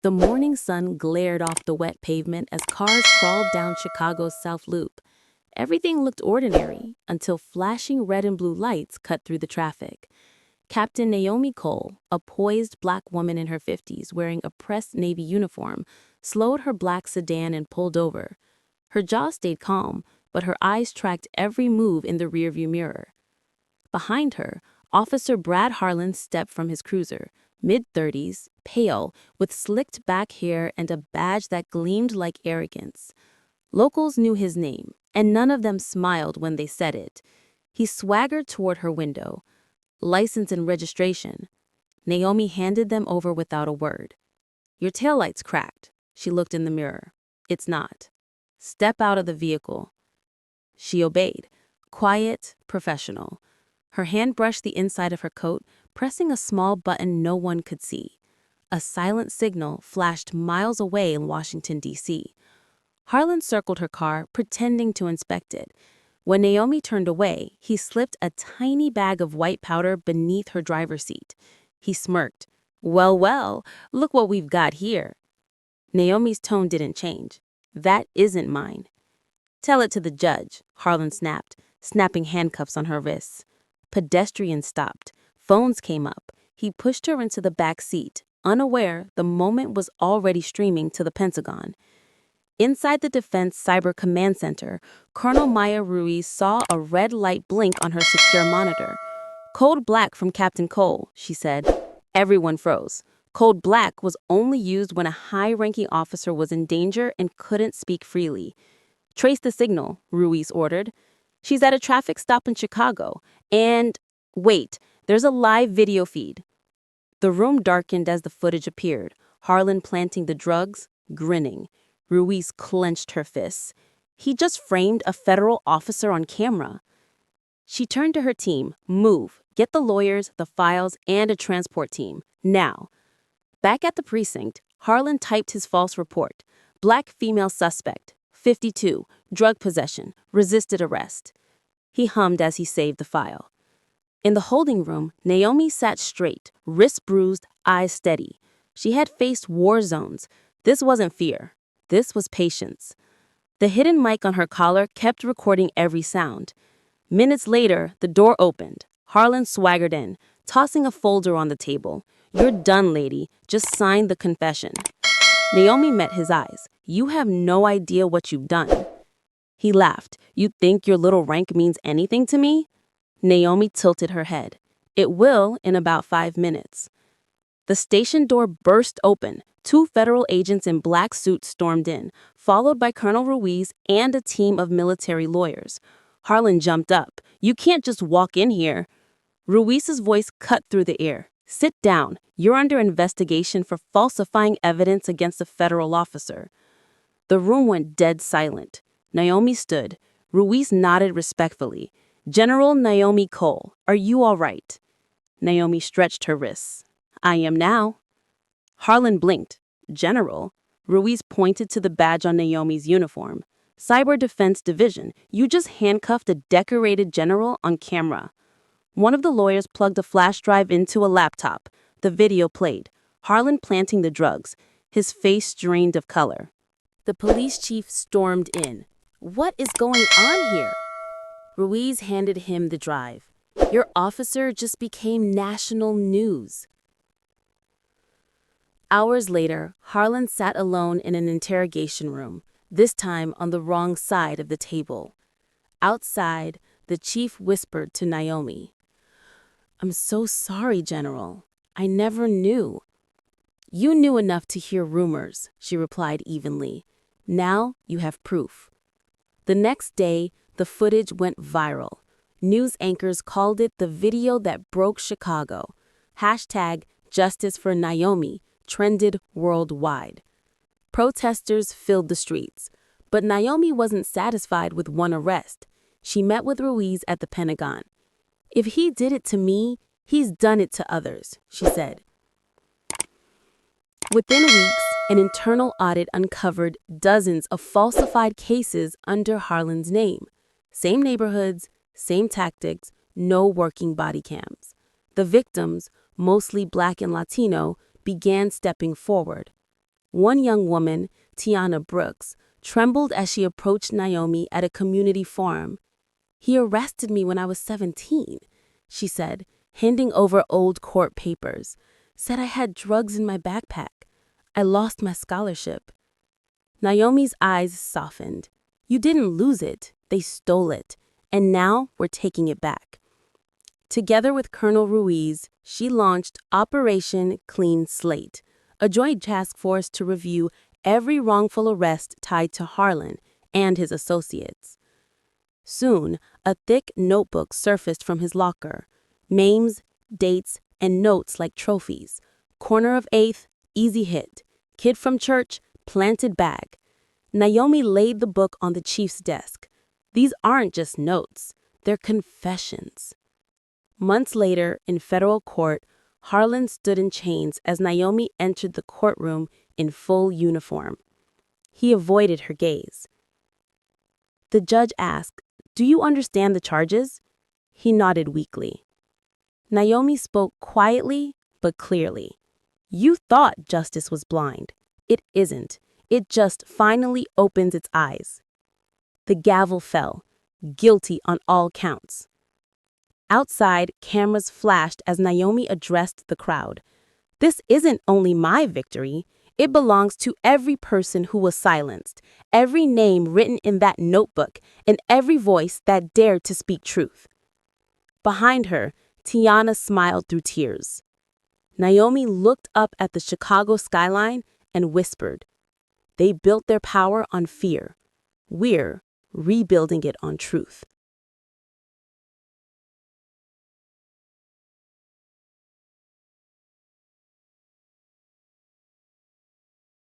The morning sun glared off the wet pavement as cars crawled down Chicago's South Loop. Everything looked ordinary until flashing red and blue lights cut through the traffic. Captain Naomi Cole, a poised black woman in her 50s wearing a pressed Navy uniform, slowed her black sedan and pulled over. Her jaw stayed calm, but her eyes tracked every move in the rearview mirror. Behind her, Officer Brad Harlan stepped from his cruiser, mid-30s, pale, with slicked back hair and a badge that gleamed like arrogance. Locals knew his name, and none of them smiled when they said it. He swaggered toward her window. License and registration. Naomi handed them over without a word. Your taillight's cracked. She looked in the mirror. It's not. Step out of the vehicle. She obeyed. Quiet, professional. Her hand brushed the inside of her coat, pressing a small button no one could see. A silent signal flashed miles away in Washington, D.C. Harlan circled her car, pretending to inspect it. When Naomi turned away, he slipped a tiny bag of white powder beneath her driver's seat. He smirked. Well, well, look what we've got here. Naomi's tone didn't change. That isn't mine. Tell it to the judge, Harlan snapped, snapping handcuffs on her wrists. Pedestrians stopped. Phones came up. He pushed her into the back seat, unaware the moment was already streaming to the Pentagon. Inside the Defense Cyber Command Center, Colonel Maya Ruiz saw a red light blink on her secure monitor. Code Black from Captain Cole, she said. Everyone froze. Code Black was only used when a high-ranking officer was in danger and couldn't speak freely. Trace the signal, Ruiz ordered. She's at a traffic stop in Chicago. And wait, there's a live video feed. The room darkened as the footage appeared, Harlan planting the drugs, grinning. Ruiz clenched her fists. He just framed a federal officer on camera. She turned to her team. Move. Get the lawyers, the files, and a transport team. Now. Back at the precinct, Harlan typed his false report. Black female suspect, 52, drug possession, resisted arrest. He hummed as he saved the file. In the holding room, Naomi sat straight, wrists bruised, eyes steady. She had faced war zones. This wasn't fear. This was patience. The hidden mic on her collar kept recording every sound. Minutes later, the door opened. Harlan swaggered in, tossing a folder on the table. You're done, lady. Just sign the confession. Naomi met his eyes. You have no idea what you've done. He laughed. You think your little rank means anything to me? Naomi tilted her head. It will in about 5 minutes. The station door burst open. 2 federal agents in black suits stormed in, followed by Colonel Ruiz and a team of military lawyers. Harlan jumped up. You can't just walk in here. Ruiz's voice cut through the air. Sit down. You're under investigation for falsifying evidence against a federal officer. The room went dead silent. Naomi stood. Ruiz nodded respectfully. General Naomi Cole, are you all right? Naomi stretched her wrists. I am now. Harlan blinked. General? Ruiz pointed to the badge on Naomi's uniform. Cyber Defense Division, you just handcuffed a decorated general on camera. One of the lawyers plugged a flash drive into a laptop. The video played. Harlan planting the drugs, his face drained of color. The police chief stormed in. What is going on here? Ruiz handed him the drive. Your officer just became national news. Hours later, Harlan sat alone in an interrogation room, this time on the wrong side of the table. Outside, the chief whispered to Naomi. I'm so sorry, General. I never knew. You knew enough to hear rumors, she replied evenly. Now you have proof. The next day, the footage went viral. News anchors called it the video that broke Chicago. #Justice for Naomi trended worldwide. Protesters filled the streets. But Naomi wasn't satisfied with one arrest. She met with Ruiz at the Pentagon. If he did it to me, he's done it to others, she said. Within weeks, an internal audit uncovered dozens of falsified cases under Harlan's name. Same neighborhoods, same tactics, no working body cams. The victims, mostly Black and Latino, began stepping forward. One young woman, Tiana Brooks, trembled as she approached Naomi at a community forum. "He arrested me when I was 17, she said, handing over old court papers. "Said I had drugs in my backpack. I lost my scholarship." Naomi's eyes softened. "You didn't lose it. They stole it. And now we're taking it back." Together with Colonel Ruiz, she launched Operation Clean Slate, a joint task force to review every wrongful arrest tied to Harlan and his associates. Soon, a thick notebook surfaced from his locker. Names, dates, and notes like trophies. Corner of 8th, easy hit. Kid from church, planted bag. Naomi laid the book on the chief's desk. These aren't just notes, they're confessions. Months later, in federal court, Harlan stood in chains as Naomi entered the courtroom in full uniform. He avoided her gaze. The judge asked, "Do you understand the charges?" He nodded weakly. Naomi spoke quietly but clearly. "You thought justice was blind. It isn't. It just finally opens its eyes." The gavel fell, guilty on all counts. Outside, cameras flashed as Naomi addressed the crowd. "This isn't only my victory. It belongs to every person who was silenced, every name written in that notebook, and every voice that dared to speak truth." Behind her, Tiana smiled through tears. Naomi looked up at the Chicago skyline and whispered, "They built their power on fear. We're rebuilding it on truth."